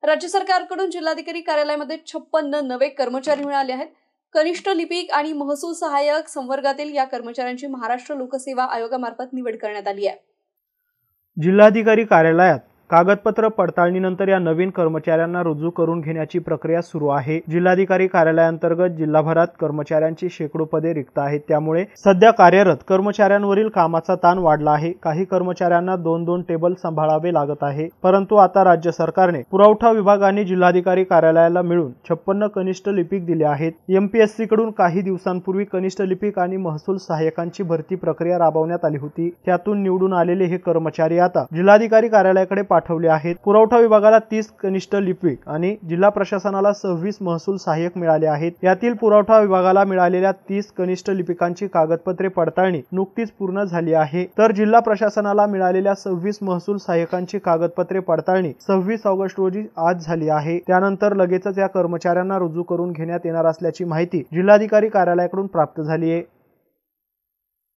राज्य सरकारकडून जिल्हाधिकारी कार्यालयामध्ये 56 नवे कर्मचारी मिळाले आहेत। कनिष्ठ लिपिक आणि महसूल सहाय्यक संवर्गातील या कर्मचाऱ्यांची महाराष्ट्र लोकसेवा आयोगामार्फत निवड करण्यात आली आहे। जिल्हाधिकारी कार्यालयात कागदपत्र पडताळणीनंतर या नवीन कर्मचाऱ्यांना रुजू करून घेण्याची प्रक्रिया सुरू आहे। जिल्हाधिकारी कार्यालयाअंतर्गत जिल्हाभरात कर्मचाऱ्यांची शेकडो पदे रिक्त आहेत। त्यामुळे सध्या कार्यरत कर्मचाऱ्यांवरील कामाचा ताण वाढला आहे। काही कर्मचाऱ्यांना 2-2 टेबल सांभाळावे लागत आहे। परंतु आता राज्य सरकारने पुरवठा विभाग आणि जिल्हाधिकारी कार्यालयाला मिळून 56 कनिष्ठ लिपिक दिले आहेत। एमपीएससी कडून काही दिवसांपूर्वी कनिष्ठ लिपिक आणि महसूल सहाय्यकांची भरती प्रक्रिया राबवण्यात आली होती। त्यातून निवडून आलेले हे कर्मचारी आता जिल्हाधिकारी कार्यालयाकडे पाठवले आहेत। पुरवठा विभागाला 30 कनिष्ठ लिपिक आणि जिल्हा प्रशासनाला 26 महसूल सहाय्यक मिळाले आहेत। यातील पुरवठा विभागाला मिळालेल्या 30 कनिष्ठ लिपिकांची कागदपत्रे पडताळणी नुकतीच पूर्ण झाली आहे, तर जिल्हा प्रशासनाला मिळालेल्या 26 महसूल सहाय्यकांची कागदपत्रे पडताळणी 26 ऑगस्ट रोजी आज झाली आहे। त्यानंतर लगेचच या कर्मचाऱ्यांना रुजू करून घेण्यात येणार असल्याची माहिती जिल्हाधिकारी कार्यालयाकडून प्राप्त झाली आहे।